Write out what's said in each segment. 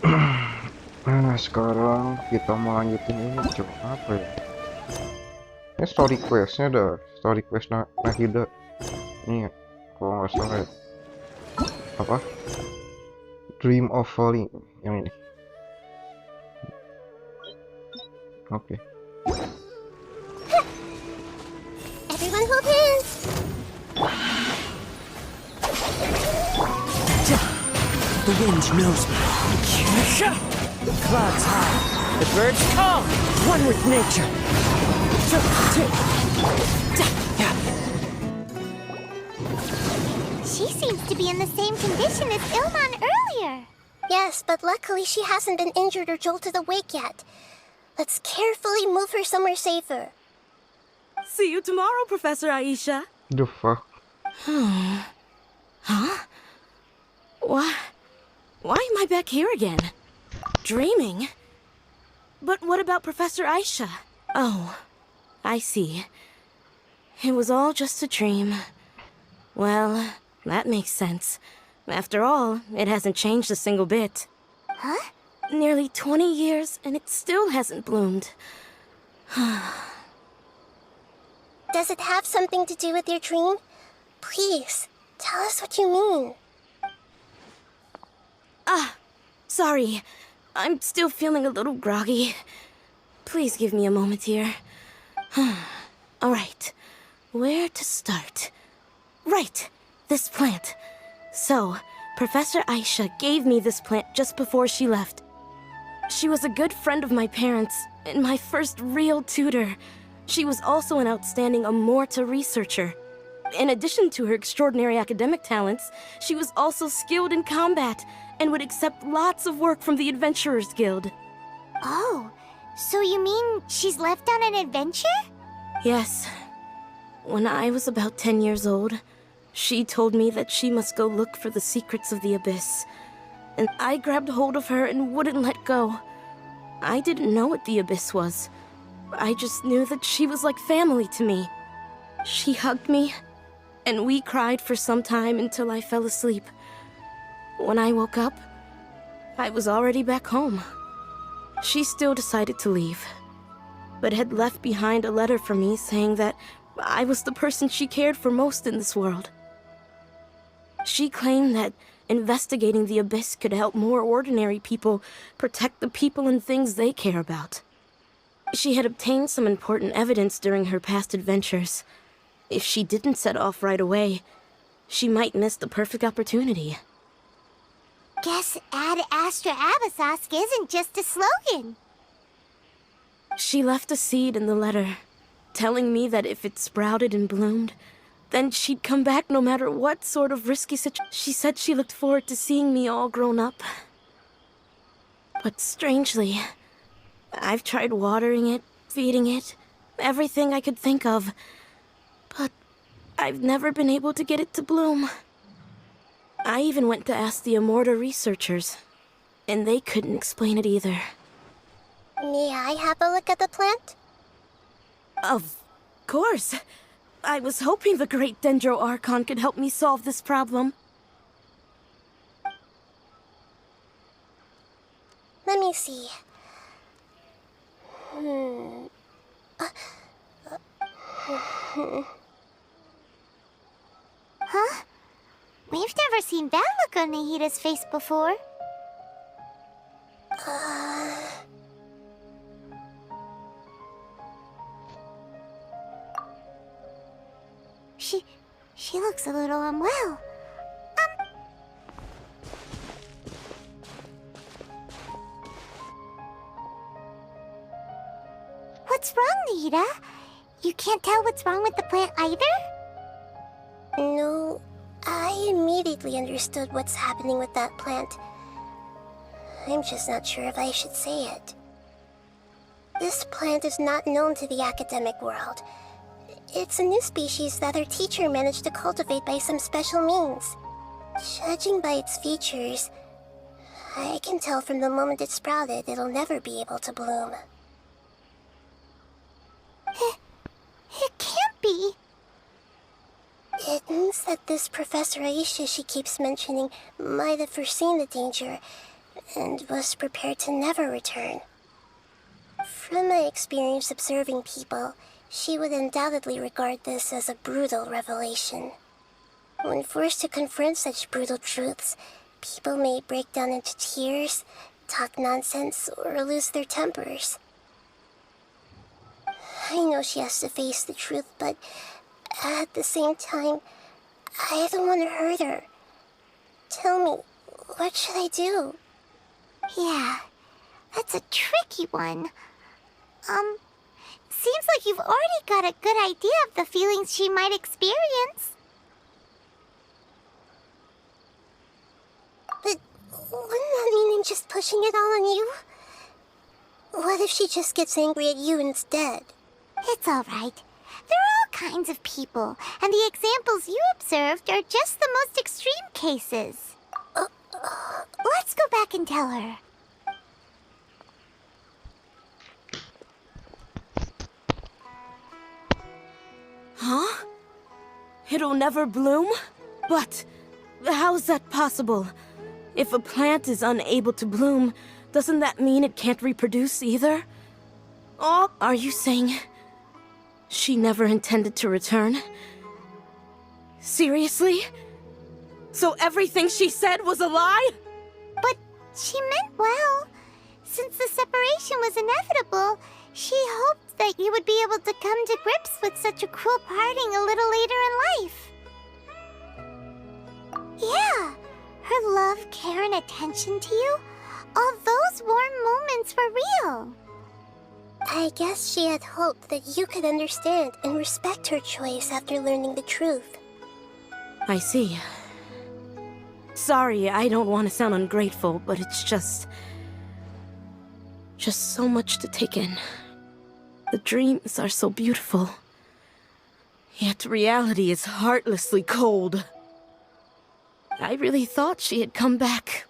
Nah, sekarang kita mau lanjutin ini coba apa ya? Ini story questnya dah, story quest Nahida. Ini kalau nggak salah ya. Apa? Dream of Falling yang ini. Oke. Everyone hold hands. The wind knows me. Clouds high. The birds calm. One with nature. She seems to be in the same condition as Ilman earlier. Yes, but luckily she hasn't been injured or jolted awake yet. Let's carefully move her somewhere safer. See you tomorrow, Professor Aisha. The fuck? Huh? Why am I back here again? Dreaming? But what about Professor Aisha? Oh, I see. It was all just a dream. Well, that makes sense. After all, it hasn't changed a single bit. Huh? Nearly 20 years, and it still hasn't bloomed. Does it have something to do with your dream? Please, tell us what you mean. Sorry. I'm still feeling a little groggy. Please give me a moment here. All right. Where to start? Right. This plant. So, Professor Aisha gave me this plant just before she left. She was a good friend of my parents and my first real tutor. She was also an outstanding Amorta researcher. In addition to her extraordinary academic talents, she was also skilled in combat and would accept lots of work from the Adventurers Guild. Oh, so you mean she's left on an adventure? Yes. When I was about 10 years old, she told me that she must go look for the secrets of the Abyss. And I grabbed hold of her and wouldn't let go. I didn't know what the Abyss was. I just knew that she was like family to me. She hugged me, and we cried for some time until I fell asleep. When I woke up, I was already back home. She still decided to leave, but had left behind a letter for me saying that I was the person she cared for most in this world. She claimed that investigating the Abyss could help more ordinary people protect the people and things they care about. She had obtained some important evidence during her past adventures. If she didn't set off right away, she might miss the perfect opportunity. Guess Ad Astra Abyssosque isn't just a slogan. She left a seed in the letter, telling me that if it sprouted and bloomed, then she'd come back no matter what sort of risky situation. She said she looked forward to seeing me all grown up. But strangely, I've tried watering it, feeding it, everything I could think of. But I've never been able to get it to bloom. I even went to ask the Amorta researchers, and they couldn't explain it either. May I have a look at the plant? Of course. I was hoping the great Dendro Archon could help me solve this problem. Let me see. Huh? We've never seen that look on Nahida's face before. She looks a little unwell. What's wrong, Nahida? You can't tell what's wrong with the plant either? No, I immediately understood what's happening with that plant. I'm just not sure if I should say it. This plant is not known to the academic world. It's a new species that our teacher managed to cultivate by some special means. Judging by its features, I can tell from the moment it sprouted it'll never be able to bloom. It can't be. It means that this Professor Aisha she keeps mentioning might have foreseen the danger and was prepared to never return. From my experience observing people, she would undoubtedly regard this as a brutal revelation. When forced to confront such brutal truths, people may break down into tears, talk nonsense, or lose their tempers. I know she has to face the truth, but at the same time, I don't want to hurt her. Tell me, what should I do? Yeah, that's a tricky one. Seems like you've already got a good idea of the feelings she might experience. But wouldn't that mean I'm just pushing it all on you? What if she just gets angry at you instead? It's all right. There are all kinds of people, and the examples you observed are just the most extreme cases. Let's go back and tell her. Huh? It'll never bloom? But how's that possible? If a plant is unable to bloom, doesn't that mean it can't reproduce either? Oh, are you saying she never intended to return? Seriously? So everything she said was a lie? But she meant well. Since the separation was inevitable, she hoped that you would be able to come to grips with such a cruel parting a little later in life. Yeah, her love, care, and attention to you, all those warm moments were real. I guess she had hoped that you could understand and respect her choice after learning the truth. I see. Sorry, I don't want to sound ungrateful, but it's just so much to take in. The dreams are so beautiful, yet reality is heartlessly cold. I really thought she had come back.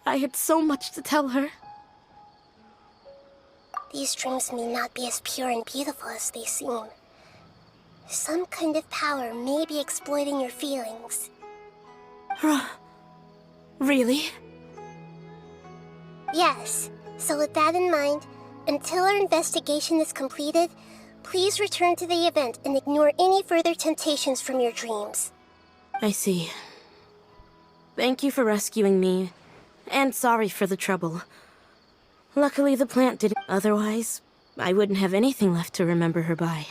I had so much to tell her. These dreams may not be as pure and beautiful as they seem. Some kind of power may be exploiting your feelings. Really? Yes, so with that in mind, until our investigation is completed, please return to the event and ignore any further temptations from your dreams. I see. Thank you for rescuing me, and sorry for the trouble. Luckily the plant didn't. Otherwise, I wouldn't have anything left to remember her by.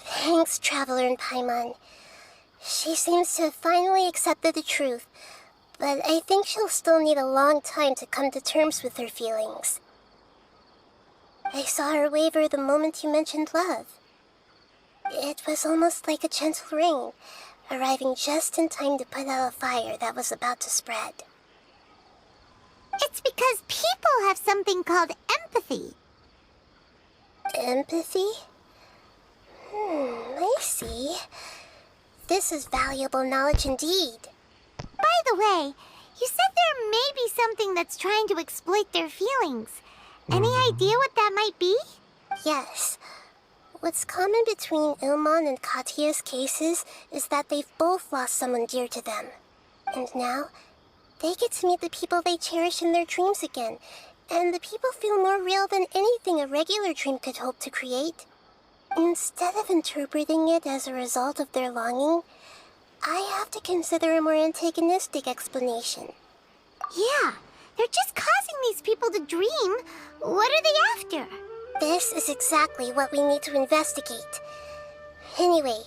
Thanks, Traveler and Paimon. She seems to have finally accepted the truth, but I think she'll still need a long time to come to terms with her feelings. I saw her waver the moment you mentioned love. It was almost like a gentle rain, arriving just in time to put out a fire that was about to spread. It's because people have something called empathy. Empathy? I see. This is valuable knowledge indeed. By the way, you said there may be something that's trying to exploit their feelings. Any idea what that might be? Yes. What's common between Ilmon and Katya's cases is that they've both lost someone dear to them. And now, they get to meet the people they cherish in their dreams again, and the people feel more real than anything a regular dream could hope to create. Instead of interpreting it as a result of their longing, I have to consider a more antagonistic explanation. Yeah, they're just causing these people to dream. What are they after? This is exactly what we need to investigate. Anyway,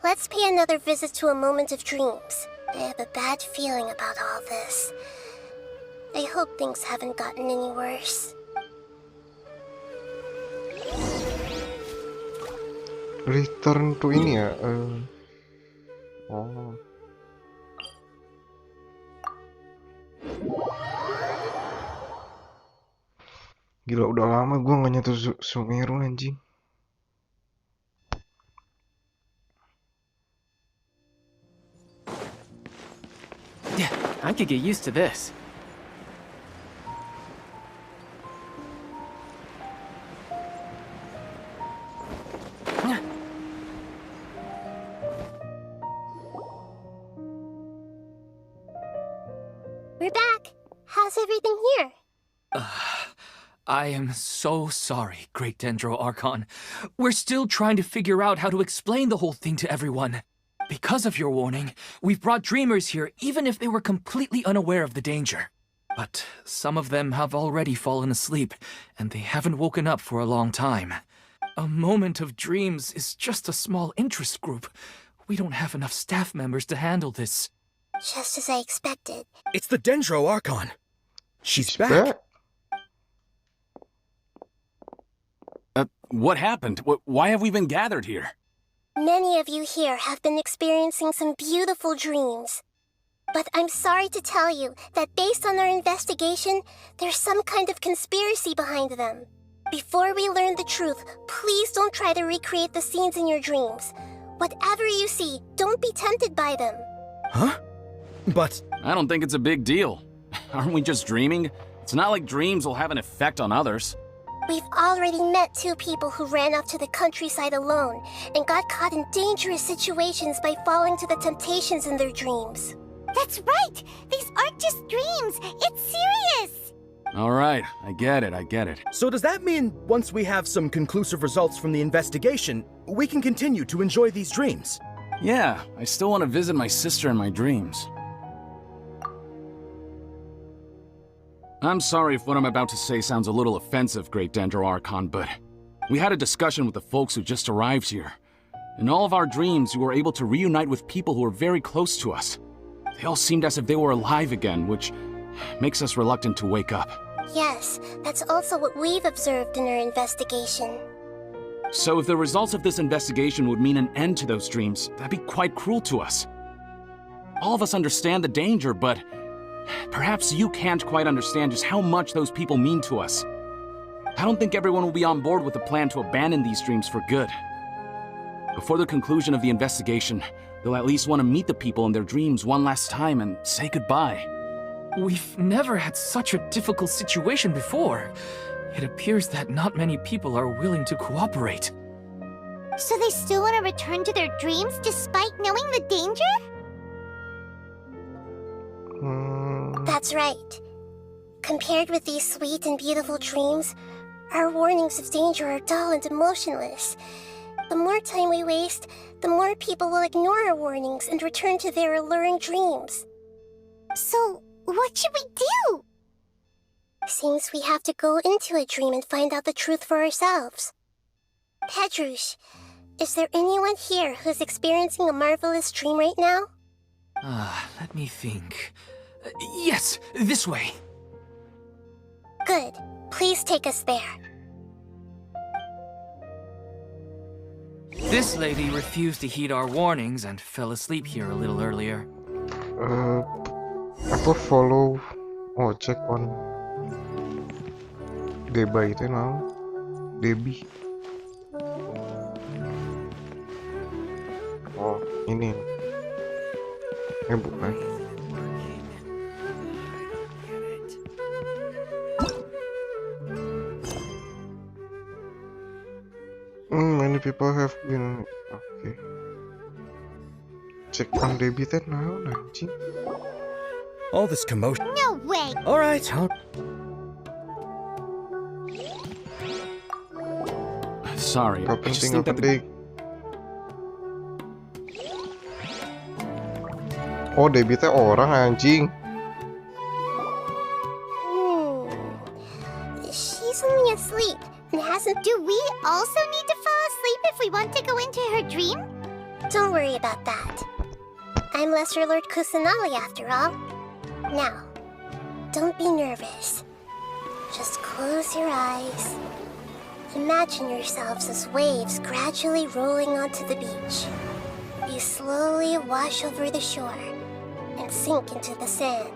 let's pay another visit to a moment of dreams. I have a bad feeling about all this. I hope things haven't gotten any worse. Return to ini ya. Oh. Gila, udah lama gua nggak nyentuh Sumeru anjing. Yeah, I could get used to this. We're back. How's everything here? I am so sorry, Great Dendro Archon. We're still trying to figure out how to explain the whole thing to everyone. Because of your warning, we've brought dreamers here even if they were completely unaware of the danger. But some of them have already fallen asleep, and they haven't woken up for a long time. A moment of dreams is just a small interest group. We don't have enough staff members to handle this. Just as I expected. It's the Dendro Archon. She's back. Back. What happened? Why have we been gathered here? Many of you here have been experiencing some beautiful dreams. But I'm sorry to tell you that based on our investigation, there's some kind of conspiracy behind them. Before we learn the truth, please don't try to recreate the scenes in your dreams. Whatever you see, don't be tempted by them. Huh? But I don't think it's a big deal. Aren't we just dreaming? It's not like dreams will have an effect on others. We've already met 2 people who ran off to the countryside alone and got caught in dangerous situations by falling to the temptations in their dreams. That's right! These aren't just dreams! It's serious! All right, I get it. so does that mean once we have some conclusive results from the investigation, we can continue to enjoy these dreams? Yeah, I still want to visit my sister in my dreams. I'm sorry if what I'm about to say sounds a little offensive, Great Dendro Archon, but we had a discussion with the folks who just arrived here. In all of our dreams, we were able to reunite with people who were very close to us. They all seemed as if they were alive again, which makes us reluctant to wake up. Yes, that's also what we've observed in our investigation. So if the results of this investigation would mean an end to those dreams, that'd be quite cruel to us. All of us understand the danger, but perhaps you can't quite understand just how much those people mean to us. I don't think everyone will be on board with the plan to abandon these dreams for good. Before the conclusion of the investigation, they'll at least want to meet the people in their dreams one last time and say goodbye. We've never had such a difficult situation before. It appears that not many people are willing to cooperate. So they still want to return to their dreams despite knowing the danger? That's right. Compared with these sweet and beautiful dreams, our warnings of danger are dull and emotionless. The more time we waste, the more people will ignore our warnings and return to their alluring dreams. So, what should we do? Seems we have to go into a dream and find out the truth for ourselves. Pedrush, is there anyone here who's experiencing a marvelous dream right now? Let me think. Yes, this way. Good. Please take us there. This lady refused to heed our warnings and fell asleep here a little earlier. Apa follow check on Deba itu now Debbie. Oh ini bukan. Many people have been okay. Check on Debbie that now, Njing. All this commotion. No way! All right. Sorry, I just Penting think that penting. Oh, Debbie teh orang anjing. She's only asleep and hasn't... Do we also need to fall asleep if we want to go into her dream? Don't worry about that. I'm Lesser Lord Kusanali after all. Now, don't be nervous. Just close your eyes. Imagine yourselves as waves gradually rolling onto the beach. You slowly wash over the shore and sink into the sand.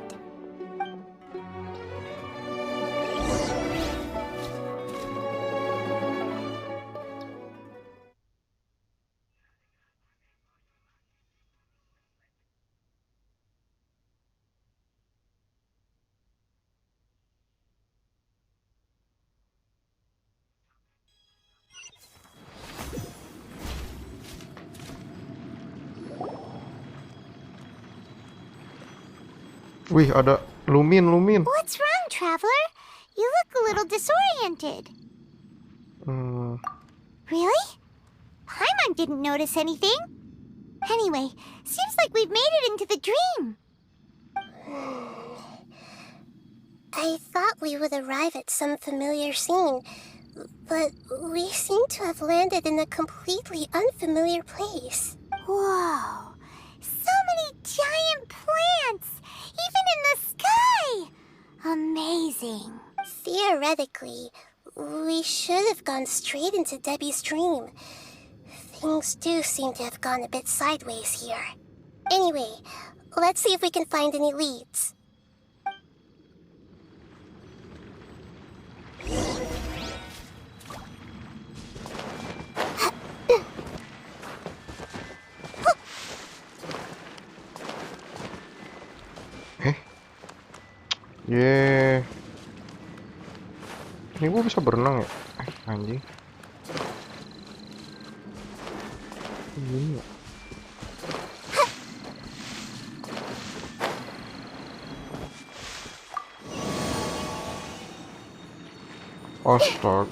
Wih, ada Lumin. What's wrong, Traveler? You look a little disoriented. Really? Paimon didn't notice anything. Anyway, seems like we've made it into the dream. I thought we would arrive at some familiar scene, but we seem to have landed in a completely unfamiliar place. Whoa! So many giant plants! Even in the sky! Amazing. Theoretically, we should have gone straight into Debbie's dream. Things do seem to have gone a bit sideways here. Anyway, let's see if we can find any leads. Yeah. Ini gua bisa berenang ya? Anjing. Ini ya. Astaga.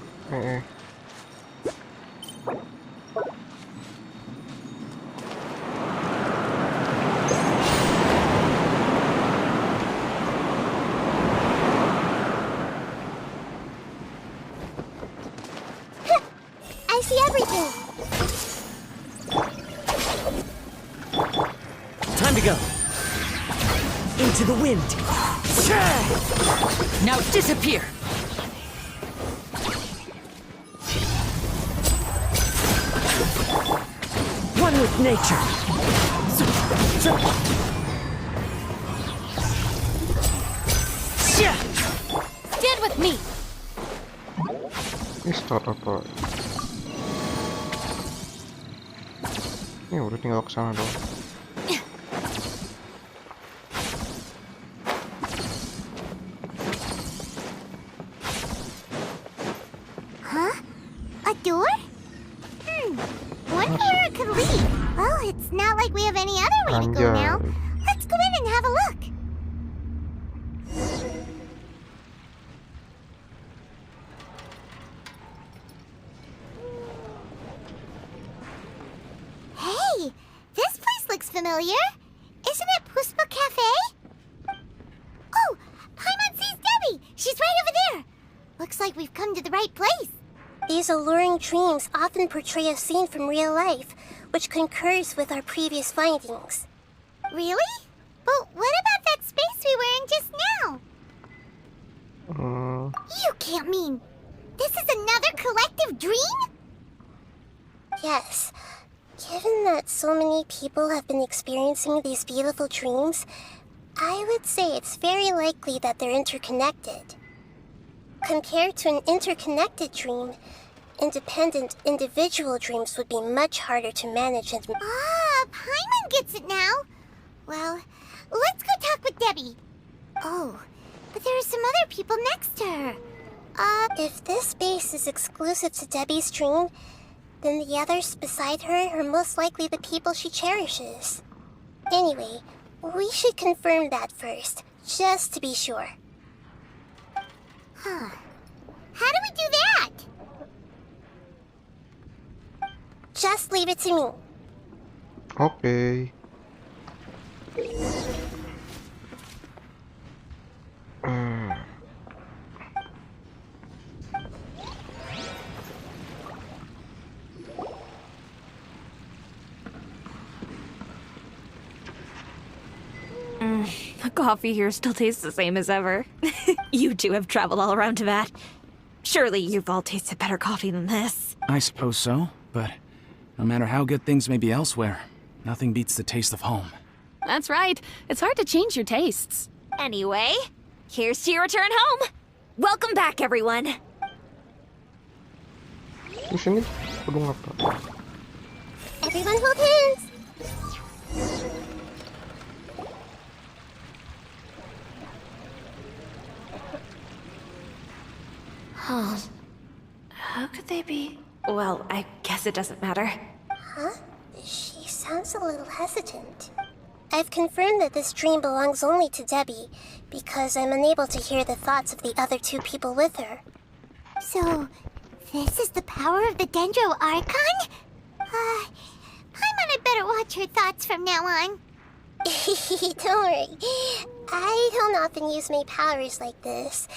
I see everything! Time to go. Into the wind. Now disappear. One with nature. Stand with me. Ini start apa? Ini udah tinggal kesana dong. Huh? A door? Wonder where it could lead. Well, it's not like we have any other way to go now. Let's go in and have a look. Hey, this place looks familiar. Isn't it Puspa Cafe? Oh, Paimon sees Debbie. She's right over there. Looks like we've come to the right place. These alluring dreams often portray a scene from real life, which concurs with our previous findings. Really? But what about that space we were in just now? You can't mean this is another collective dream? Yes. Given that so many people have been experiencing these beautiful dreams, I would say it's very likely that they're interconnected. Compared to an interconnected dream, independent individual dreams would be much harder to manage and... Ah, Paimon gets it now. Well, let's go talk with Debbie. Oh, but there are some other people next to her. If this space is exclusive to Debbie's dream, then the others beside her are most likely the people she cherishes. Anyway, we should confirm that first, just to be sure. Huh. How do we do that? Just leave it to me. Okay. The coffee here still tastes the same as ever. You two have traveled all around Tibet. Surely you've all tasted better coffee than this. I suppose so, but no matter how good things may be elsewhere, nothing beats the taste of home. That's right. It's hard to change your tastes. Anyway, here's to your return home. Welcome back, everyone. Di sini pedung apa? Everyone hold hands! Oh, how could they be? Well, I guess it doesn't matter. Huh? She sounds a little hesitant. I've confirmed that this dream belongs only to Debbie, because I'm unable to hear the thoughts of the other two people with her. So, this is the power of the Dendro Archon? Paimon had better watch her thoughts from now on. Don't worry. I don't often use my powers like this.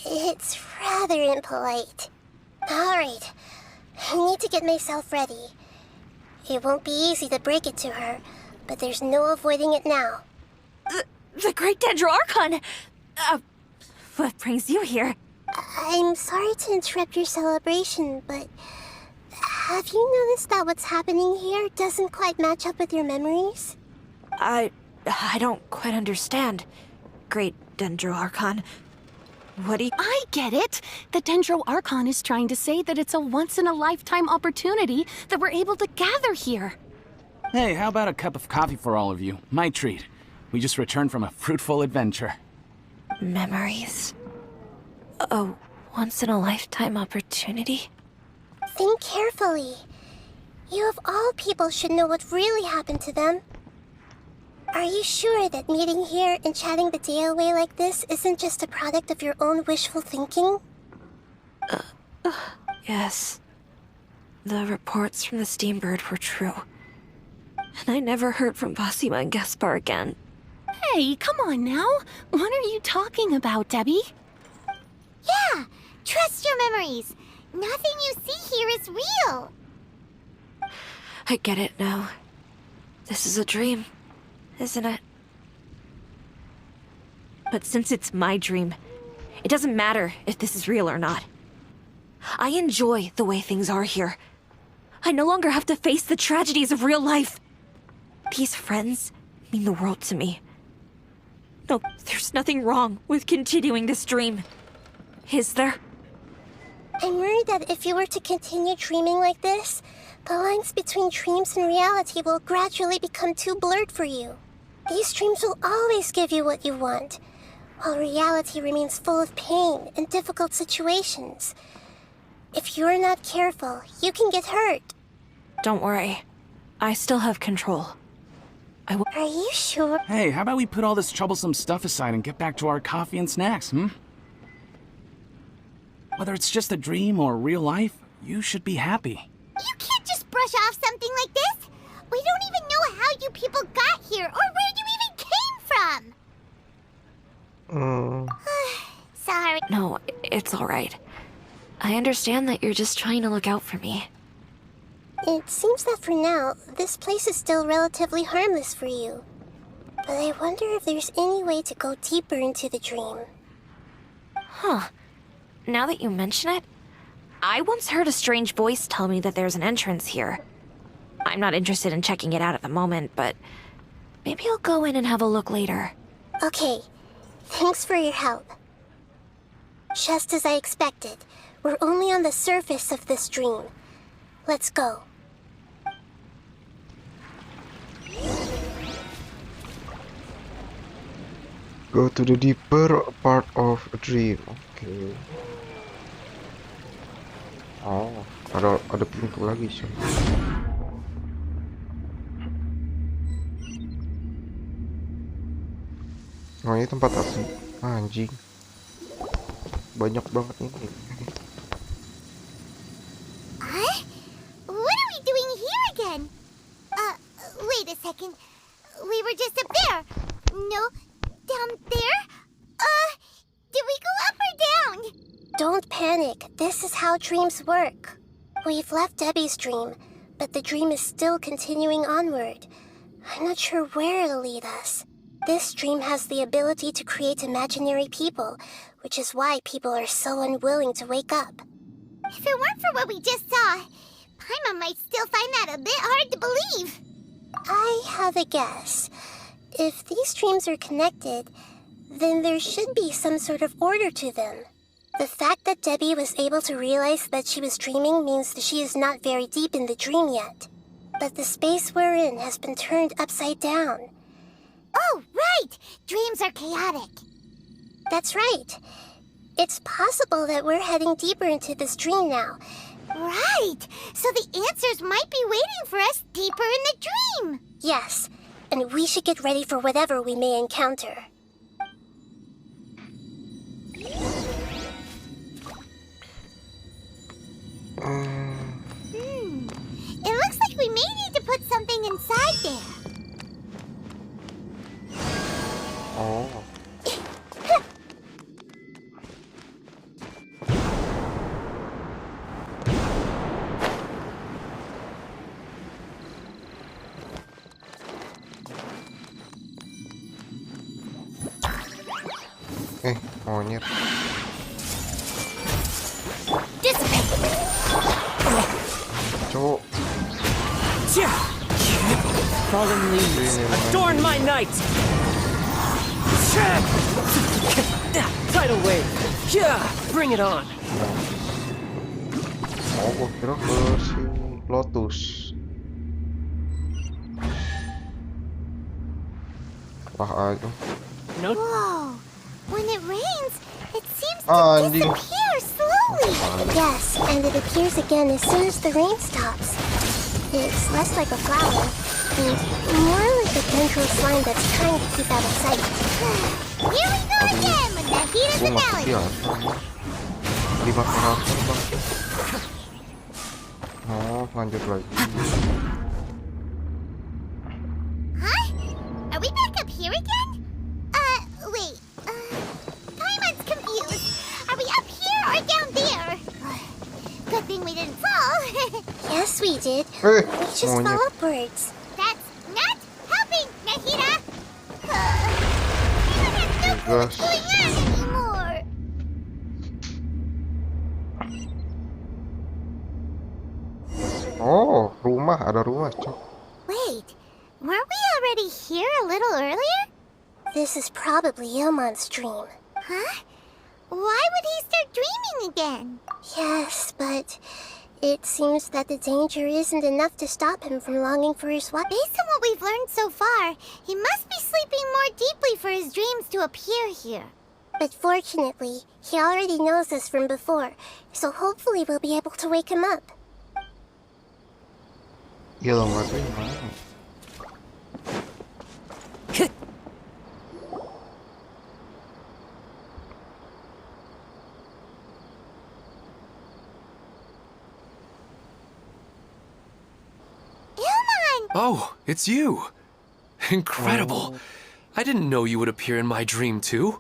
It's rather impolite. Alright, I need to get myself ready. It won't be easy to break it to her, but there's no avoiding it now. The Great Dendro Archon! What brings you here? I'm sorry to interrupt your celebration, but have you noticed that what's happening here doesn't quite match up with your memories? I don't quite understand. Great Dendro Archon. What do you... I get it. The Dendro Archon is trying to say that it's a once-in-a-lifetime opportunity that we're able to gather here. Hey, how about a cup of coffee for all of you? My treat. We just returned from a fruitful adventure. Memories? A once-in-a-lifetime opportunity? Think carefully. You of all people should know what really happened to them. Are you sure that meeting here and chatting the day away like this isn't just a product of your own wishful thinking? Yes. The reports from the Steambird were true. And I never heard from Basima and Gaspar again. Hey, come on now. What are you talking about, Debbie? Yeah, trust your memories. Nothing you see here is real. I get it now. This is a dream, isn't it? But since it's my dream, it doesn't matter if this is real or not. I enjoy the way things are here. I no longer have to face the tragedies of real life. These friends mean the world to me. No, there's nothing wrong with continuing this dream. Is there? I'm worried that if you were to continue dreaming like this, the lines between dreams and reality will gradually become too blurred for you. These dreams will always give you what you want, while reality remains full of pain and difficult situations. If you're not careful, you can get hurt. Don't worry. I still have control. Are you sure? Hey, how about we put all this troublesome stuff aside and get back to our coffee and snacks, Whether it's just a dream or real life, you should be happy. You can't just brush off something like this. We don't even know how you people got here or where you even came from. Sorry. No, it's all right. I understand that you're just trying to look out for me. It seems that for now, this place is still relatively harmless for you. But I wonder if there's any way to go deeper into the dream. Huh. Now that you mention it, I once heard a strange voice tell me that there's an entrance here. I'm not interested in checking it out at the moment, but maybe I'll go in and have a look later. Okay, thanks for your help. Just as I expected, we're only on the surface of this dream. Let's go. Go to the deeper part of a dream. Okay. Oh, ada pintu lagi sih. Oh, ini tempat asli. Anjing. Banyak banget ini. What are we doing here again? Wait a second. We were just up there. No, down there? Did we go up or down? Don't panic. This is how dreams work. We've left Debbie's dream, but the dream is still continuing onward. I'm not sure where it'll lead us. This dream has the ability to create imaginary people, which is why people are so unwilling to wake up. If it weren't for what we just saw, Paimon might still find that a bit hard to believe. I have a guess. If these dreams are connected, then there should be some sort of order to them. The fact that Debbie was able to realize that she was dreaming means that she is not very deep in the dream yet. But the space we're in has been turned upside down. Oh, right! Dreams are chaotic. That's right. It's possible that we're heading deeper into this dream now. Right! So the answers might be waiting for us deeper in the dream. Yes, and we should get ready for whatever we may encounter. It looks like we may need to put something inside there. Oh. Monyet. Cuk. Fallen leaves, adorn my night! Tidal wave! Yeah, bring it on! Oh, gua kira ke si Lotus. Wah, aja. No. Whoa! When it rains, it seems to Njing. disappear slowly. Yes, and it appears again as soon as the rain stops. It's less like a flower, and more like a tendril slime that's trying to keep out of sight. Here we go again with Nahida's Gua ngerti analogy. ya. 5 karakter bang. Oh, lanjut lagi. Huh? Are we back up here again? Wait. Paimon's confused. Are we up here or down there? Good thing we didn't fall. Yes, we did. Eh, We just monyet. fell upwards. That's not helping, Nahida. Paimon has no clue what's Gas. going on anymore. Oh, rumah, ada rumah, cok. Wait, weren't we already here a little earlier? This is probably Ilmon's dream. Huh? Why would he start dreaming again? Yes, but it seems that the danger isn't enough to stop him from longing for his wife. Based on what we've learned so far, he must be sleeping more deeply for his dreams to appear here. But fortunately, he already knows us from before, so hopefully we'll be able to wake him up. Ilmu tuh gimana? Ilmon! Oh, it's you! Incredible! I didn't know you would appear in my dream, too.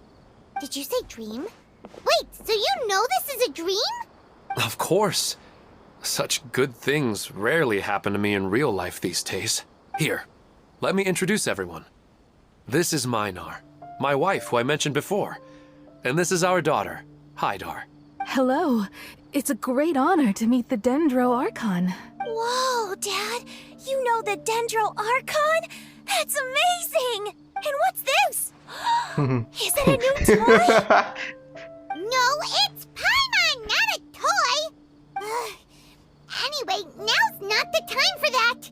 Did you say dream? Wait, so you know this is a dream? Of course. Such good things rarely happen to me in real life these days. Here, let me introduce everyone. This is Minar, my wife who I mentioned before. And this is our daughter, Hydar. Hello. It's a great honor to meet the Dendro Archon. Whoa, Dad! You know the Dendro Archon? That's amazing! And what's this? Is it a new toy? No, it's Paimon, not a toy! Anyway, now's not the time for that!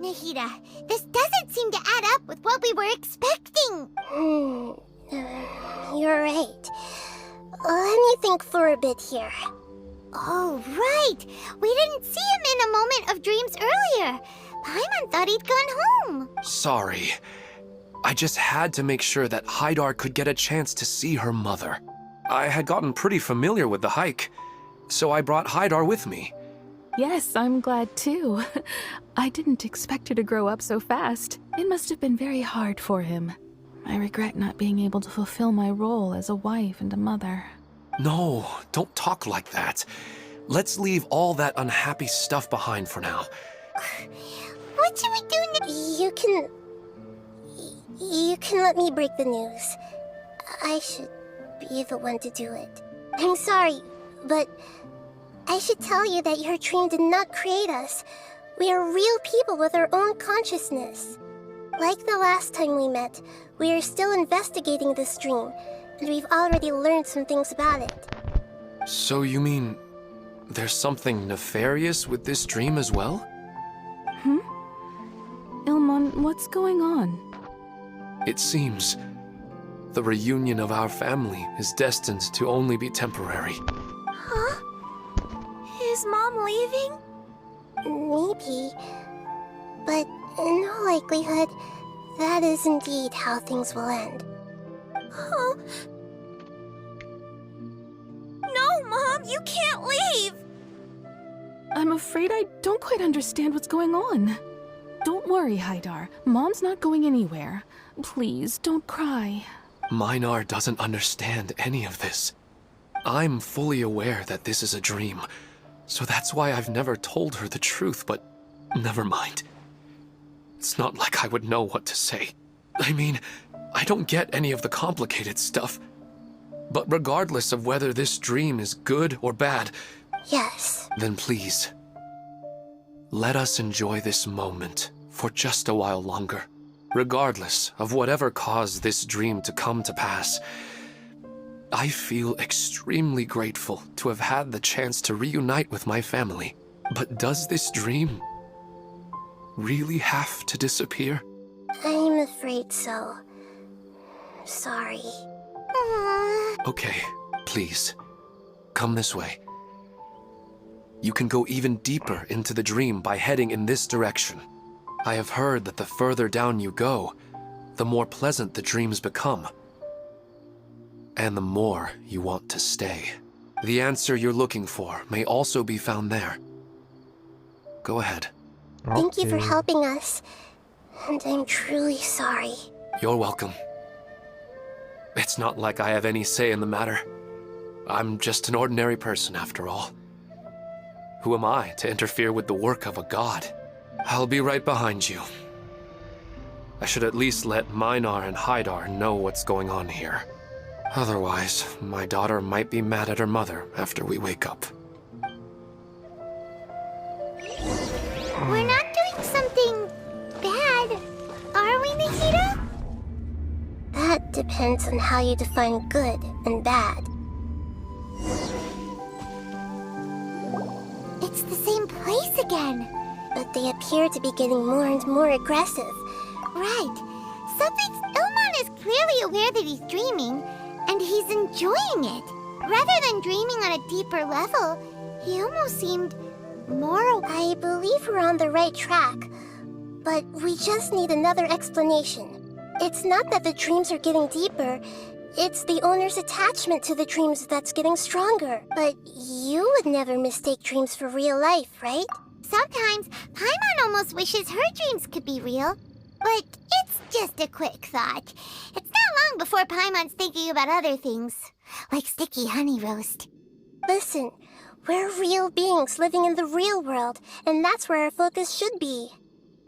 Nahida, this doesn't seem to add up with what we were expecting. You're right. Let me think for a bit here. Oh, right! We didn't see him in a moment of dreams earlier. Paimon thought he'd gone home. Sorry. I just had to make sure that Hydar could get a chance to see her mother. I had gotten pretty familiar with the hike, so I brought Hydar with me. Yes, I'm glad too. I didn't expect her to grow up so fast. It must have been very hard for him. I regret not being able to fulfill my role as a wife and a mother. No, don't talk like that. Let's leave all that unhappy stuff behind for now. What should we do now? You can let me break the news. I should be the one to do it. I'm sorry, but I should tell you that your dream did not create us. We are real people with our own consciousness. Like the last time we met, we are still investigating this dream, and we've already learned some things about it. So you mean there's something nefarious with this dream as well? Ilmon, what's going on? It seems the reunion of our family is destined to only be temporary. Huh? Is Mom leaving? Maybe. But in all likelihood, That is indeed how things will end. Oh. No, Mom, you can't leave! I'm afraid I don't quite understand what's going on. Don't worry, Haidar. Mom's not going anywhere. Please, don't cry. Minar doesn't understand any of this. I'm fully aware that this is a dream, so that's why I've never told her the truth, but never mind. It's not like I would know what to say. I mean, I don't get any of the complicated stuff. But regardless of whether this dream is good or bad, Yes. then please, let us enjoy this moment for just a while longer. Regardless of whatever caused this dream to come to pass, I feel extremely grateful to have had the chance to reunite with my family. But does this dream really have to disappear? I'm afraid so. Sorry. Okay, please, come this way. You can go even deeper into the dream by heading in this direction. I have heard that the further down you go, the more pleasant the dreams become. And the more you want to stay. The answer you're looking for may also be found there. Go ahead. Thank you for Okay. helping us. And I'm truly sorry. You're welcome. It's not like I have any say in the matter. I'm just an ordinary person, after all. Who am I to interfere with the work of a god? I'll be right behind you. I should at least let Minar and Haidar know what's going on here. Otherwise, my daughter might be mad at her mother after we wake up. We're not doing something bad, are we, Nahida? That depends on how you define good and bad. It's the same place again. But they appear to be getting more and more aggressive. Right. Ilman is clearly aware that he's dreaming, and he's enjoying it. Rather than dreaming on a deeper level, he almost seemed more... I believe we're on the right track, but we just need another explanation. It's not that the dreams are getting deeper, it's the owner's attachment to the dreams that's getting stronger. But you would never mistake dreams for real life, right? Sometimes, Paimon almost wishes her dreams could be real. But it's just a quick thought. It's not long before Paimon's thinking about other things, like sticky honey roast. Listen, we're real beings living in the real world, and that's where our focus should be.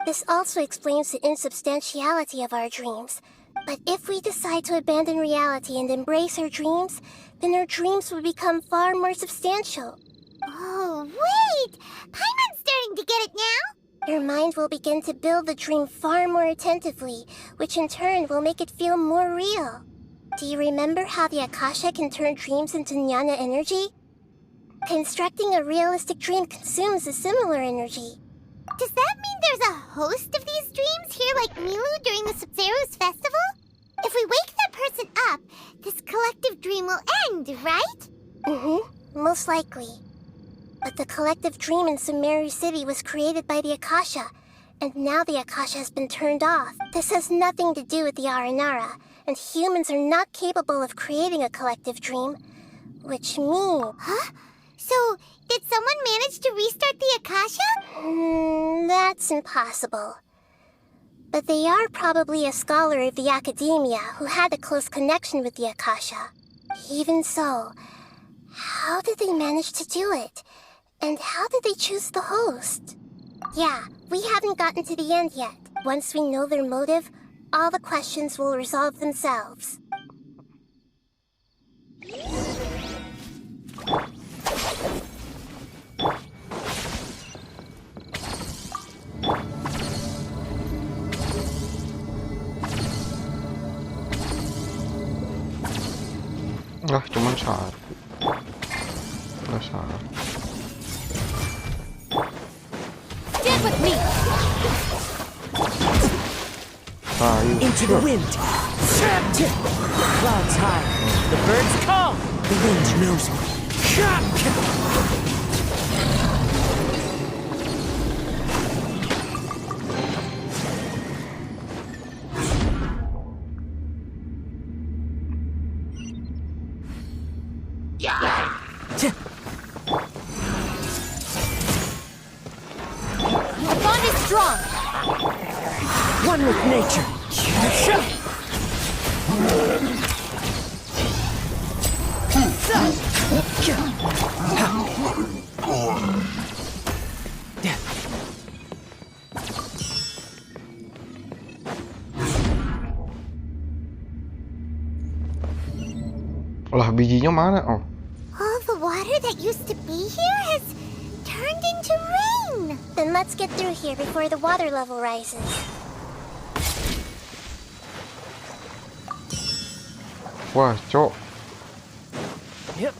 This also explains the insubstantiality of our dreams. But if we decide to abandon reality and embrace our dreams, then our dreams will become far more substantial. Oh, wait! Paimon's starting to get it now? Your mind will begin to build the dream far more attentively, which in turn will make it feel more real. Do you remember how the Akasha can turn dreams into jnana energy? Constructing a realistic dream consumes a similar energy. Does that mean there's a host of these dreams here like Milu during the Sub-Zero's festival? If we wake that person up, this collective dream will end, right? Mm-hmm, most likely. But the collective dream in Sumeru City was created by the Akasha, and now the Akasha has been turned off. This has nothing to do with the Aranara, and humans are not capable of creating a collective dream, which means... Huh? So, did someone manage to restart the Akasha? That's impossible. But they are probably a scholar of the academia who had a close connection with the Akasha. Even so, how did they manage to do it? And how did they choose the host? Yeah, we haven't gotten to the end yet. Once we know their motive, all the questions will resolve themselves. Cuman satu. Nggak salah. Stand with me! Into the wind! Clouds high, the birds call, the wind knows me. The bond is strong. One with nature. Lah, bijinya mana? Oh, All the water that used to be here has turned into rain. Then let's get through here before the water level rises. wah, cok. Yep.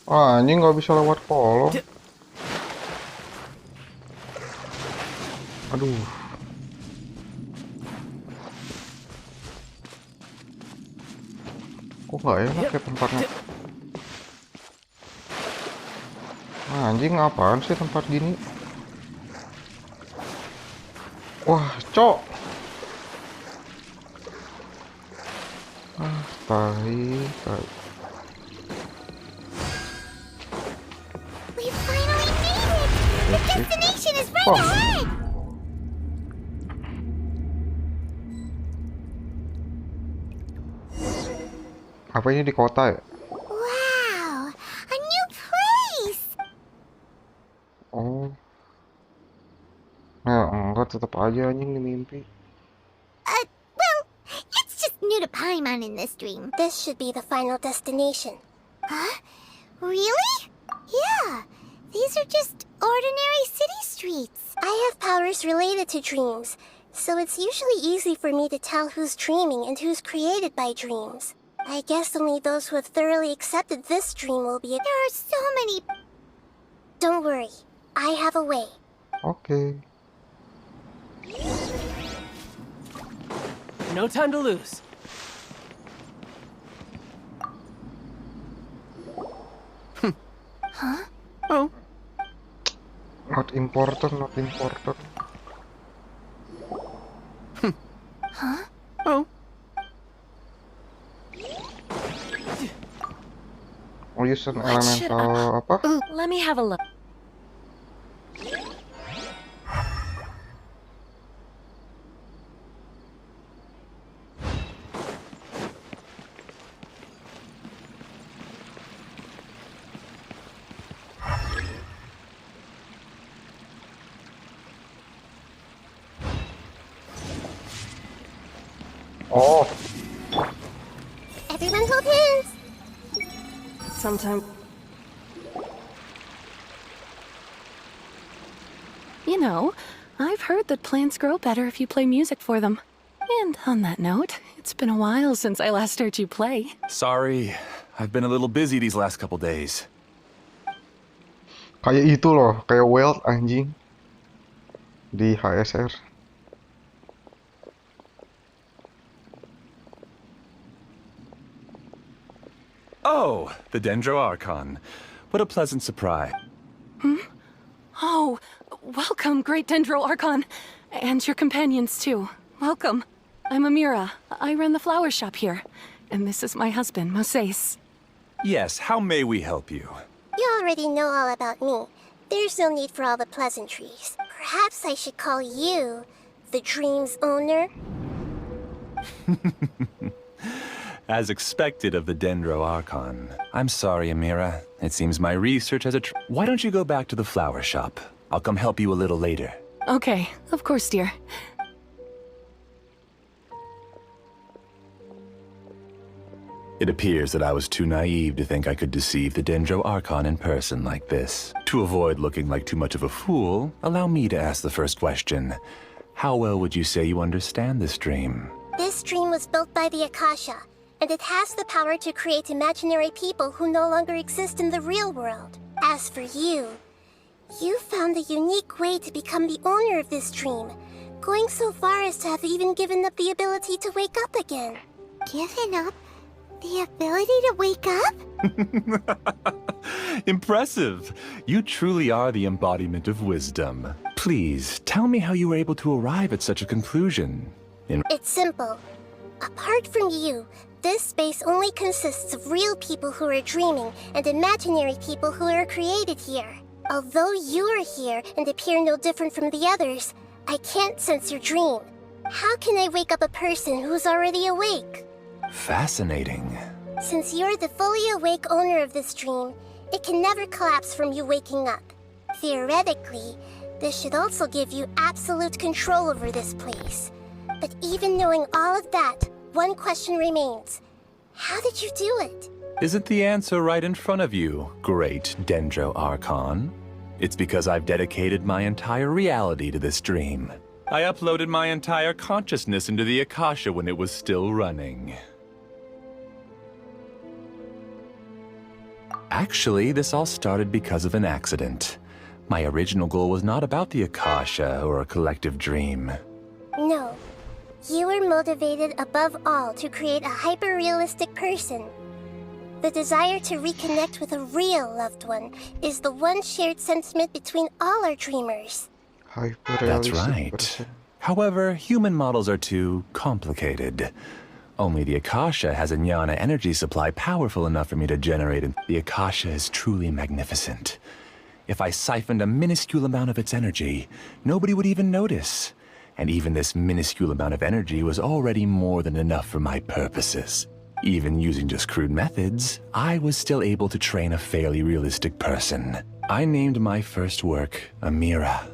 Wah, anjing nggak bisa lewat kolong. Aduh. Kok nggak enak ya tempatnya? Nah, anjing apaan sih tempat gini? Wah, cok. Ah, tai. We finally made it. The destination is right ahead. Apa ini di kota ya? Wow, a new place. Oh. Nah, enggak, tetap aja anjing di mimpi. Well, it's just new to Paimon in this dream. This should be the final destination. Huh? Really? Yeah, these are just ordinary city streets. I have powers related to dreams, so it's usually easy for me to tell who's dreaming and who's created by dreams. I guess only those who have thoroughly accepted this dream will be. There are so many. Don't worry, I have a way. Oke. No time to lose. Huh? Oh. Not important, not important. Huh? Oh. Oh, use an What should elemental apa? Let me have a look. Oh, Everyone hold hands! Sometime. You know, I've heard that plants grow better if you play music for them. And on that note, it's been a while since I last heard you play. Sorry, I've been a little busy these last couple days. kayak itu loh, kayak Wild anjing di HSR. Oh, the Dendro Archon. What a pleasant surprise. Oh, welcome, Great Dendro Archon. And your companions, too. Welcome. I'm Amira. I run the flower shop here. And this is my husband, Moses. Yes, how may we help you? You already know all about me. There's no need for all the pleasantries. Perhaps I should call you the dream's owner? As expected of the Dendro Archon. I'm sorry, Amira. It seems my research has Why don't you go back to the flower shop? I'll come help you a little later. Okay, of course, dear. It appears that I was too naive to think I could deceive the Dendro Archon in person like this. To avoid looking like too much of a fool, allow me to ask the first question. How well would you say you understand this dream? This dream was built by the Akasha, and it has the power to create imaginary people who no longer exist in the real world. As for you, you found a unique way to become the owner of this dream, going so far as to have even given up the ability to wake up again. Given up the ability to wake up? Impressive! You truly are the embodiment of wisdom. Please, tell me how you were able to arrive at such a conclusion. It's simple. Apart from you, this space only consists of real people who are dreaming and imaginary people who are created here. Although you are here and appear no different from the others, I can't sense your dream. How can I wake up a person who's already awake? Fascinating. Since you're the fully awake owner of this dream, it can never collapse from you waking up. Theoretically, this should also give you absolute control over this place. But even knowing all of that, one question remains. How did you do it? Isn't the answer right in front of you, great Dendro Archon? It's because I've dedicated my entire reality to this dream. I uploaded my entire consciousness into the Akasha when it was still running. Actually, this all started because of an accident. My original goal was not about the Akasha or a collective dream. No. You were motivated above all to create a hyper-realistic person. The desire to reconnect with a real loved one is the one shared sentiment between all our dreamers. That's right. However, human models are too complicated. Only the Akasha has a jnana energy supply powerful enough for me to generate it. The Akasha is truly magnificent. If I siphoned a minuscule amount of its energy, nobody would even notice. And even this minuscule amount of energy was already more than enough for my purposes. Even using just crude methods, I was still able to train a fairly realistic person. I named my first work Amira.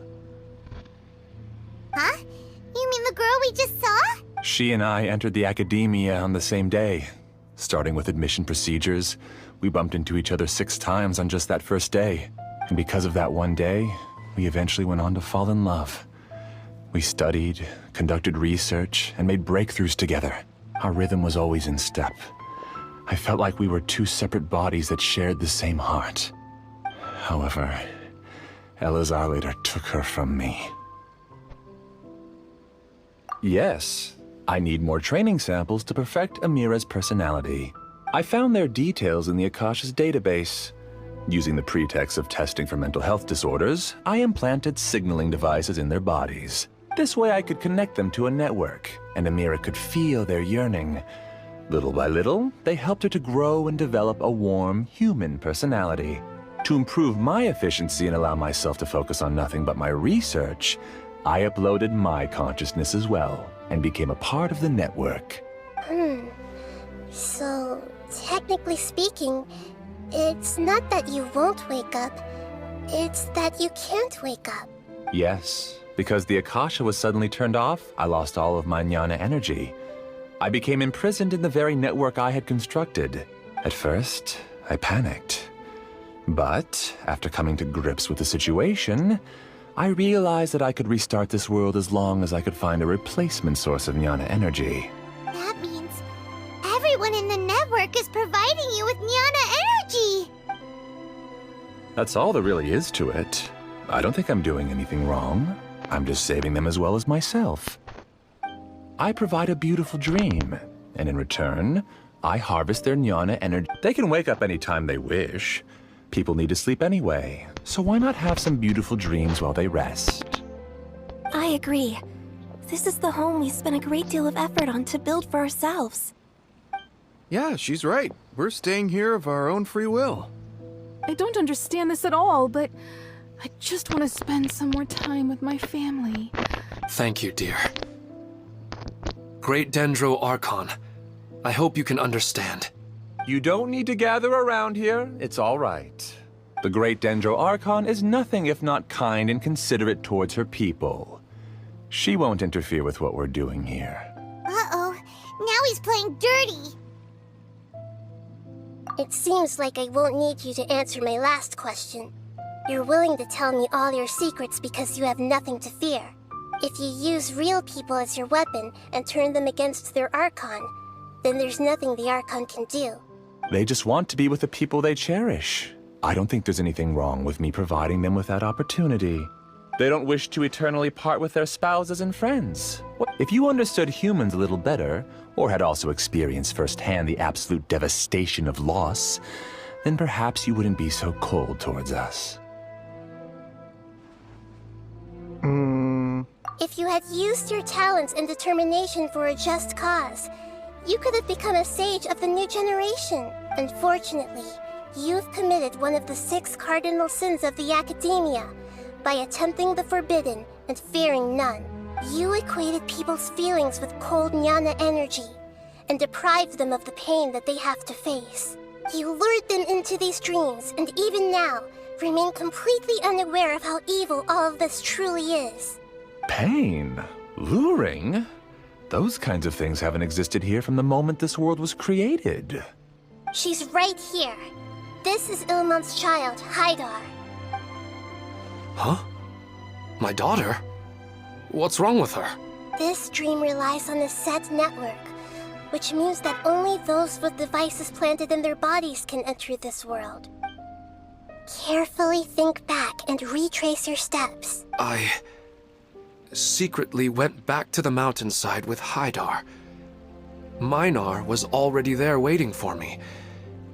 Huh? You mean the girl we just saw? She and I entered the academia on the same day. Starting with admission procedures, we bumped into each other 6 times on just that first day. And because of that one day, we eventually went on to fall in love. We studied, conducted research, and made breakthroughs together. Our rhythm was always in step. I felt like we were 2 separate bodies that shared the same heart. However, Elazar later took her from me. Yes, I need more training samples to perfect Amira's personality. I found their details in the Akasha's database. Using the pretext of testing for mental health disorders, I implanted signaling devices in their bodies. This way I could connect them to a network, and Amira could feel their yearning. Little by little, they helped her to grow and develop a warm, human personality. To improve my efficiency and allow myself to focus on nothing but my research, I uploaded my consciousness as well, and became a part of the network. So, technically speaking, it's not that you won't wake up, it's that you can't wake up. Yes, because the Akasha was suddenly turned off, I lost all of my jnana energy. I became imprisoned in the very network I had constructed. At first, I panicked. But, after coming to grips with the situation, I realized that I could restart this world as long as I could find a replacement source of jnana energy. That means everyone in the network is providing you with jnana energy! That's all there really is to it. I don't think I'm doing anything wrong. I'm just saving them as well as myself. I provide a beautiful dream, and in return, I harvest their jnana energy. They can wake up anytime they wish. People need to sleep anyway, so why not have some beautiful dreams while they rest? I agree. This is the home we spent a great deal of effort on to build for ourselves. Yeah, she's right. We're staying here of our own free will. I don't understand this at all, but I just want to spend some more time with my family. Thank you, dear. Great Dendro Archon, I hope you can understand. You don't need to gather around here. It's all right. The great Dendro Archon is nothing if not kind and considerate towards her people. She won't interfere with what we're doing here. Uh-oh. Now he's playing dirty. It seems like I won't need you to answer my last question. You're willing to tell me all your secrets because you have nothing to fear. If you use real people as your weapon and turn them against their Archon, then there's nothing the Archon can do. They just want to be with the people they cherish. I don't think there's anything wrong with me providing them with that opportunity. They don't wish to eternally part with their spouses and friends. If you understood humans a little better, or had also experienced firsthand the absolute devastation of loss, then perhaps you wouldn't be so cold towards us. If you had used your talents and determination for a just cause, You could have become a sage of the new generation. Unfortunately, you've committed one of the 6 cardinal sins of the academia by attempting the forbidden and fearing none. You equated people's feelings with cold jnana energy and deprived them of the pain that they have to face. You lured them into these dreams, and even now, remain completely unaware of how evil all of this truly is. Pain? Luring? Those kinds of things haven't existed here from the moment this world was created. She's right here. This is Ilmon's child, Haidar. Huh? My daughter? What's wrong with her? This dream relies on a set network, which means that only those with devices planted in their bodies can enter this world. Carefully think back and retrace your steps. I secretly went back to the mountainside with Haidar. Minar was already there waiting for me,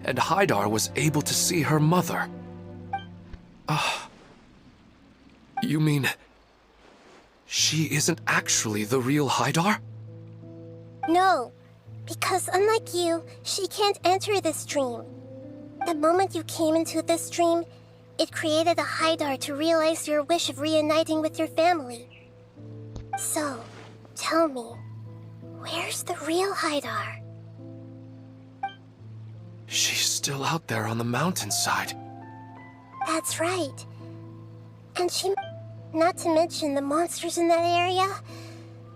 and Haidar was able to see her mother. You mean she isn't actually the real Haidar? No, because unlike you, she can't enter this dream. The moment you came into this dream, it created a Haidar to realize your wish of reuniting with your family. So, tell me, where's the real Haidar? She's still out there on the mountainside. That's right. And not to mention the monsters in that area,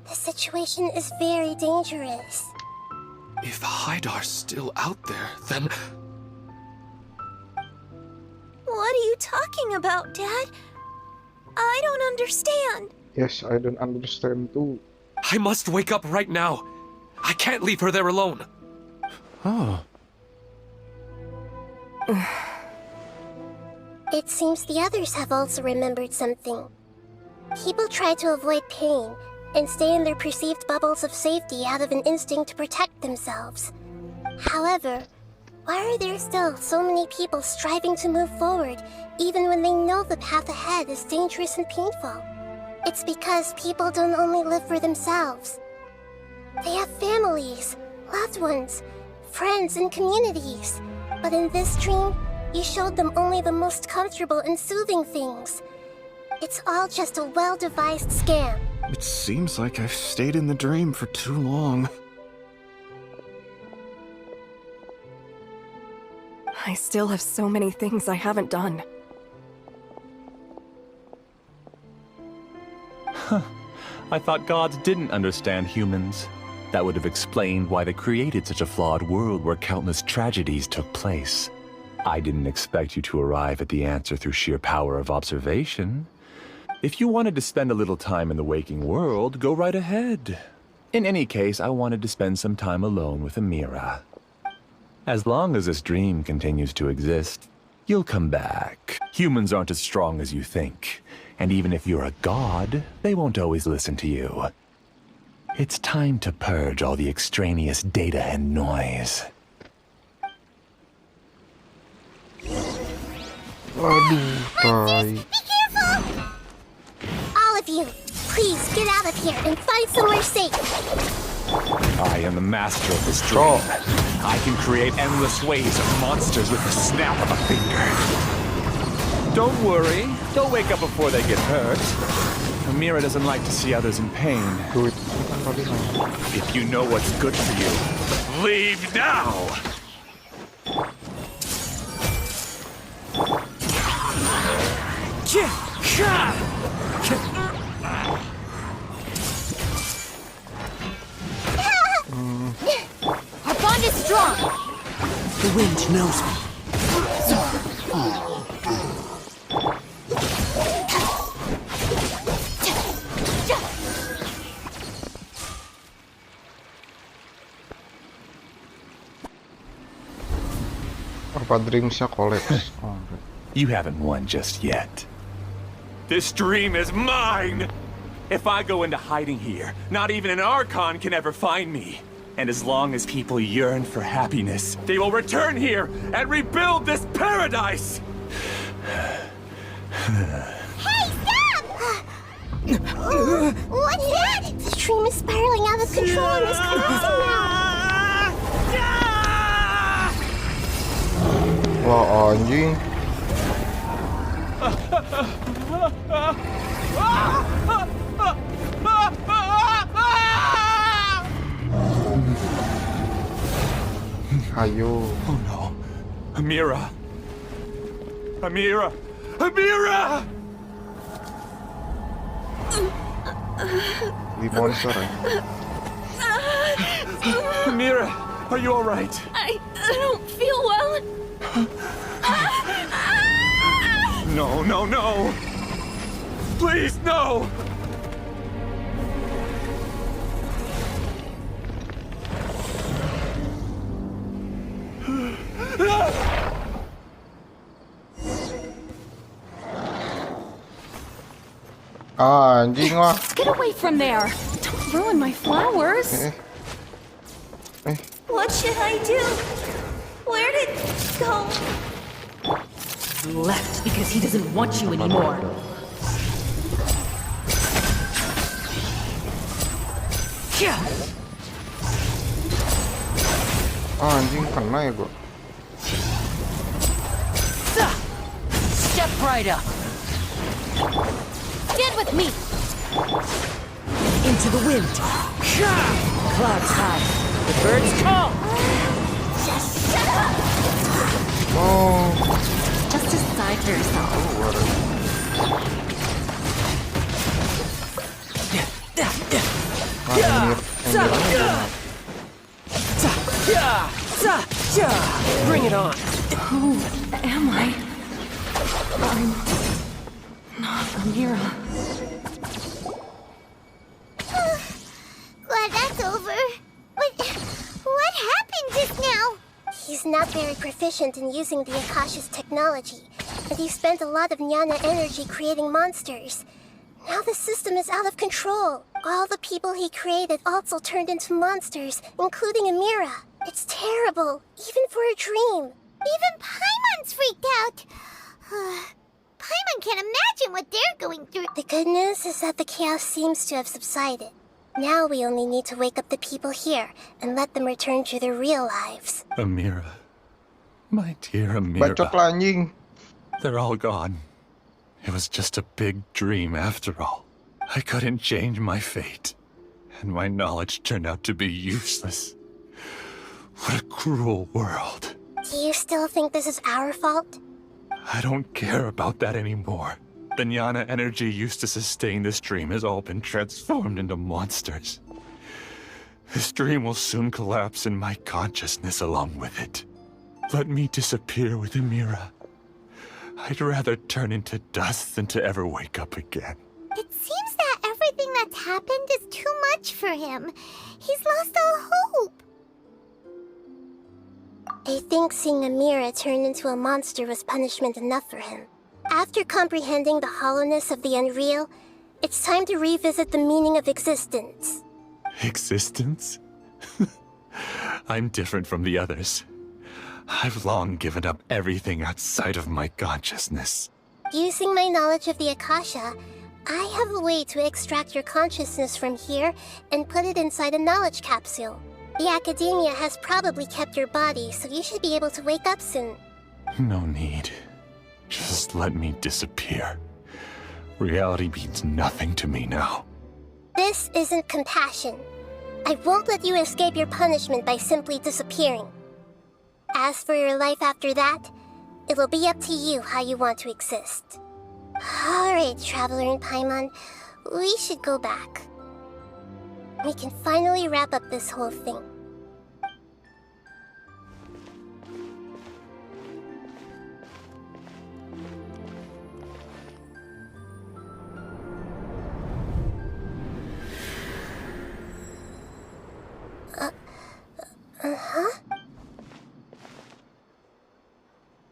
the situation is very dangerous. If Haidar's still out there, then... What are you talking about, Dad? I don't understand. Yes, I don't understand too. I must wake up right now. I can't leave her there alone. Oh. It seems the others have also remembered something. People try to avoid pain and stay in their perceived bubbles of safety out of an instinct to protect themselves. However, why are there still so many people striving to move forward even when they know the path ahead is dangerous and painful? It's because people don't only live for themselves. They have families, loved ones, friends, and communities. But in this dream, you showed them only the most comfortable and soothing things. It's all just a well-devised scam. It seems like I've stayed in the dream for too long. I still have so many things I haven't done. Huh. I thought gods didn't understand humans. That would have explained why they created such a flawed world where countless tragedies took place. I didn't expect you to arrive at the answer through sheer power of observation. If you wanted to spend a little time in the waking world, go right ahead. In any case, I wanted to spend some time alone with Amira. As long as this dream continues to exist, you'll come back. Humans aren't as strong as you think. And even if you're a god, they won't always listen to you. It's time to purge all the extraneous data and noise. Aduh, tai. All of you, please get out of here and find somewhere safe. I am the master of this dream. I can create endless waves of monsters with the snap of a finger. Don't worry. They'll wake up before they get hurt. Amira doesn't like to see others in pain. Do it. If you know what's good for you, leave now! Our bond is strong. The wind knows me. Apa dreamsnya collapse? Oh, You haven't won just yet. This dream is mine! If I go into hiding here, not even an Archon can ever find me. And as long as people yearn for happiness, they will return here and rebuild this paradise! Hey, stop! What's that? The stream is spiraling out of control and is collapsing now. Anjing. Ayo. Oh no. Amira. Amira. Amira! Di monster eh. Amira, are you alright? I don't feel well. No, no, no! Please, no! Ah, anjing lah. Get away from there! Don't ruin my flowers! What should I do? Where did it go? Left because he doesn't want you anymore. Ah, anjing kena ya gua. Step right up. Stand with me! Into the wind. Clouds high. The birds call. Just shut up! Oh. Just decide for yourself. Bring it on. Who am I? I'm not Amira. Glad that's over. But what happened just now? He's not very proficient in using the Akasha's technology, and he spent a lot of Jnana energy creating monsters. Now the system is out of control. All the people he created also turned into monsters, including Amira. It's terrible, even for a dream. Even Paimon's freaked out. Paimon can't imagine what they're going through. The good news is that the chaos seems to have subsided. Now we only need to wake up the people here and let them return to their real lives. Amira. My dear Amira. Bacot lah anjing. They're all gone. It was just a big dream after all. I couldn't change my fate. And my knowledge turned out to be useless. What a cruel world. Do you still think this is our fault? I don't care about that anymore. The Jnana energy used to sustain this dream has all been transformed into monsters. This dream will soon collapse and my consciousness along with it. Let me disappear with Amira. I'd rather turn into dust than to ever wake up again. It seems that everything that's happened is too much for him. He's lost all hope. I think seeing Amira turn into a monster was punishment enough for him. After comprehending the hollowness of the unreal, it's time to revisit the meaning of existence. Existence? I'm different from the others. I've long given up everything outside of my consciousness. Using my knowledge of the Akasha, I have a way to extract your consciousness from here and put it inside a knowledge capsule. The Academia has probably kept your body, so you should be able to wake up soon. No need. Just let me disappear. Reality means nothing to me now. This isn't compassion. I won't let you escape your punishment by simply disappearing. As for your life after that, it'll be up to you how you want to exist. Alright, Traveler and Paimon, we should go back. We can finally wrap up this whole thing. Huh?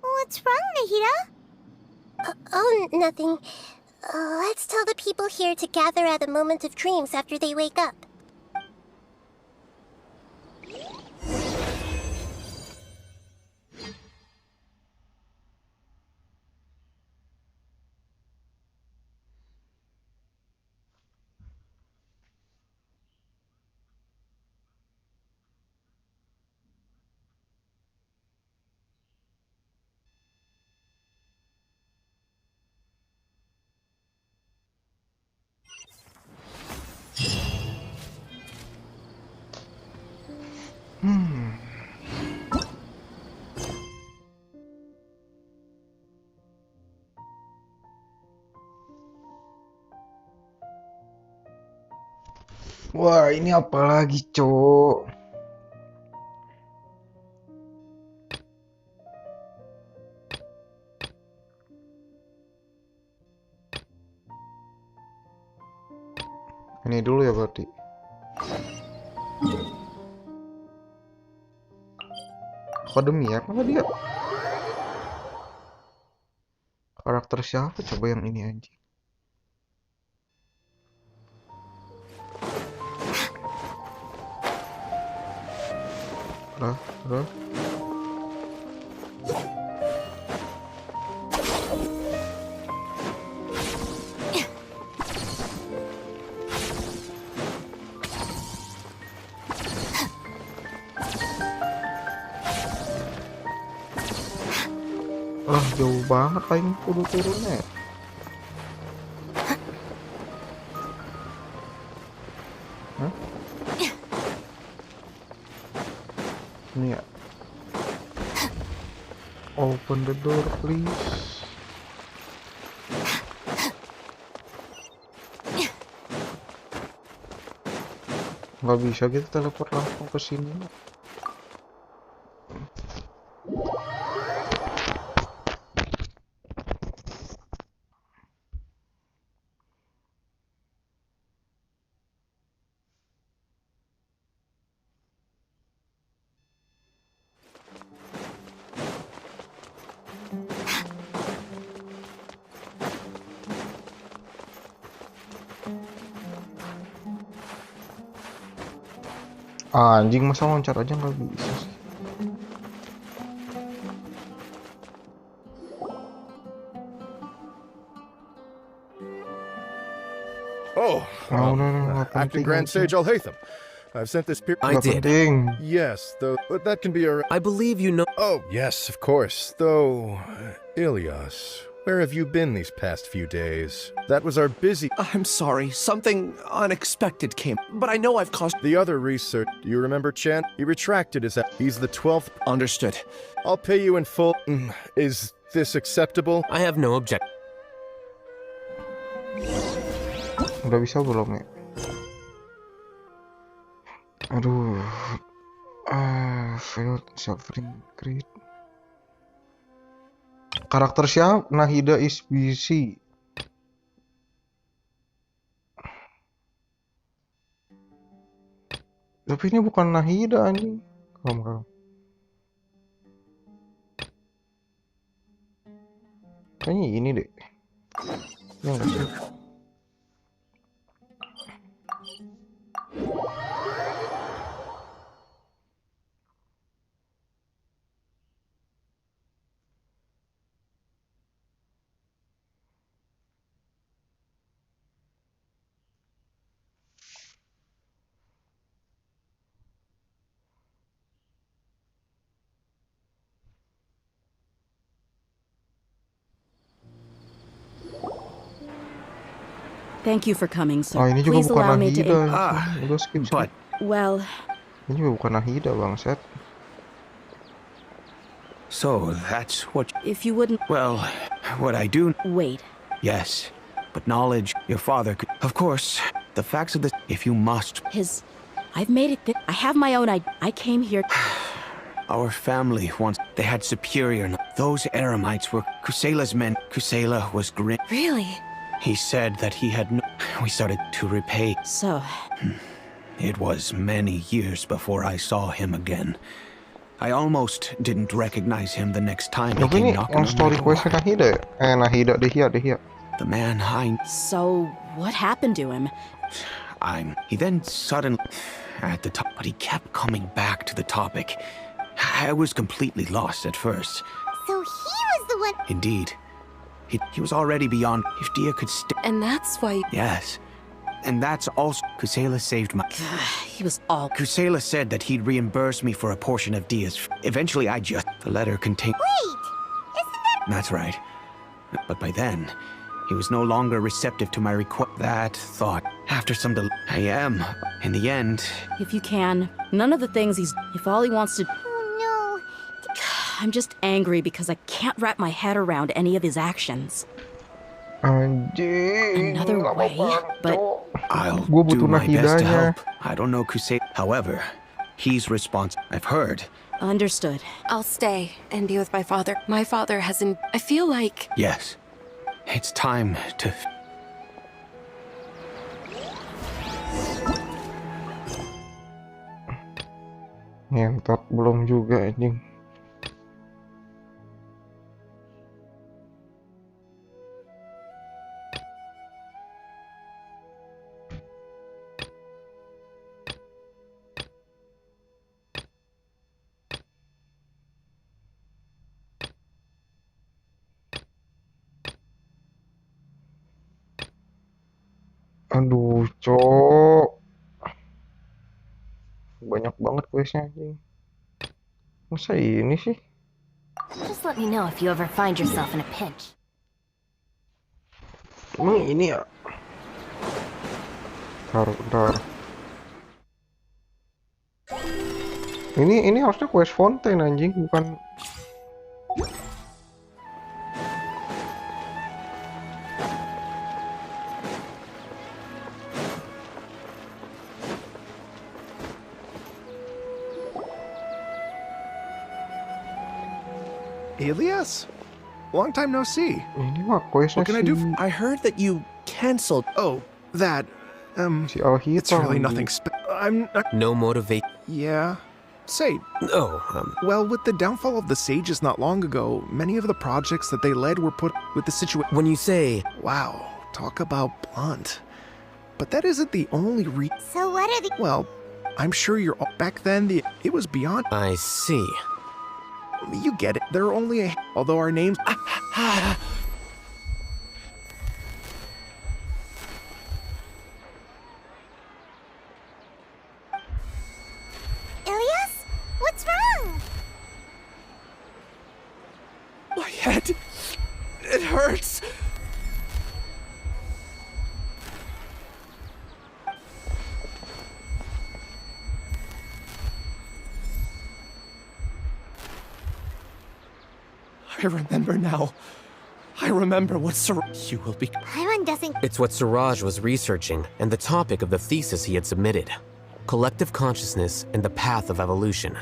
What's wrong, Nahida? Oh, nothing. Let's tell the people here to gather at a moment of dreams after they wake up. Wah, ini apa lagi, Cok? Ini dulu ya berarti. Akademi ya, apa dia? Karakter siapa coba yang ini anjing? Lah. Jauh banget paling kudu turunnya. Hah? Ini ya. Open the door please. Nggak bisa gitu teleport langsung ke sini. Anjing, masa loncat aja nggak bisa sih. Oh, Acting Grand Sage Al-Haytham. I've sent this peer. I did. Yes, though, but that can be a. I believe you know. Oh, yes, of course. Though, Ilias, where have you been these past few days? That was our busy. I'm sorry, something unexpected came, but I know I've caused. The other research. You remember Chan? He retracted his. He's the 12th. Understood. I'll pay you in full. Is this acceptable? I have no objection. Udah bisa belum ya? Aduh. Failed suffering creed. Karakter siapa? Nahida is busy. Tapi ini bukan Nahida anjing. Kalem. Kayaknya ini deh. Ya enggak sih? Thank you for coming, sir. Ini juga Please bukan allow me to. Nahida. Udah skip. Well. Ini juga bukan Nahida, bangsat. So that's what. If you wouldn't. Well, what I do. Wait. Yes, but knowledge. Your father could. Of course, the facts of this. If you must. I've made it. I have my own idea. I came here. Our family once. They had superior. Those Eremites were Kusela's men. Kusela was grim. Really? He said that he had no. We started to repay. So. It was many years before I saw him again. I almost didn't recognize him the next time he came knocking on story my door. quest Nahida. Nahida dia. The man I. So what happened to him? He then suddenly at the top, but he kept coming back to the topic. I was completely lost at first. So he was the one. Indeed. He was already beyond. If Dia could stay. And that's why. Yes. And that's also. Kusela saved my. He was all. Kusela said that he'd reimburse me for a portion of Dia's. Eventually, I just. The letter contained. Wait! Isn't that. That's right. But by then, he was no longer receptive to my request. That thought. After some delay. I am. In the end. If you can. None of the things he's. If all he wants to. I'm just angry because I can't wrap my head around any of his actions. Anjing. Another way? But I'll Gua do butuh my best to Nahidanya. help. I don't know Kusei. However, he's responsible. I've heard. Understood. I'll stay and be with my father. My father hasn't. I feel like. Yes. It's time to. Ngentot belum juga anjing. Aduh, cok. Banyak banget questnya anjing. Masa ini sih? Just let me know if you ever find yourself in a pinch. Emang ini ya? Bentar. Ini harusnya quest Fontaine anjing, bukan. Elias? Long time no see. Ini mah questnya What can I do? si I heard that you canceled. Oh, that. Alhita. It's really nothing I'm not. No motivate. Yeah. Say. Oh, Well, with the downfall of the sages not long ago, many of the projects that they led were put with the situation. When you say. Wow, talk about blunt. But that isn't the only So what are the... Well, I'm sure you're... Back then, it was beyond... I see. You get it. There are only a... Although our names... Ilias? What's wrong? My head. It hurts. I remember now. I remember what you will be. Paimon doesn't... It's what Suraj was researching and the topic of the thesis he had submitted. Collective consciousness and the path of evolution.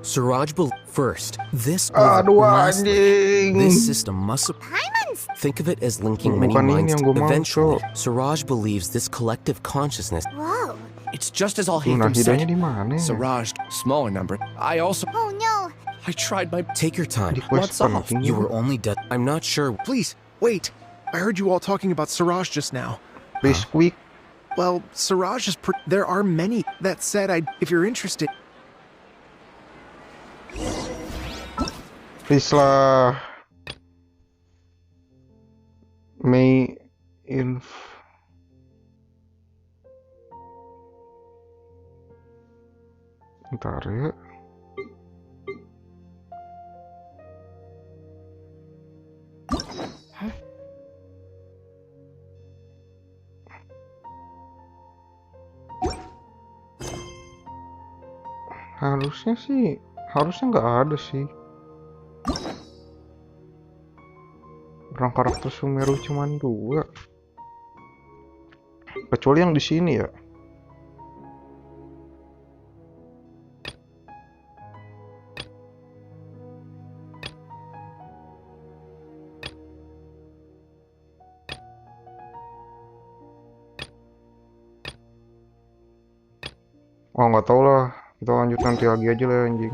Suraj first, this this system must think of it as linking many minds. Eventually, Suraj believes this collective consciousness. Whoa. It's just as all Haytham said. Suraj, smaller number. I also. Oh no. I tried my. Take your time. What's off? You were only dead. I'm not sure. Please, wait. I heard you all talking about Suraj just now. Biscuit. Well, Suraj is... There are many. That said, if you're interested... Please lah. May Bentar ya. Harusnya nggak ada sih. Orang karakter Sumeru cuman 2. Kecuali yang di sini ya. Wah, nggak tahu lah. Kita lanjut nanti lagi aja lah anjing.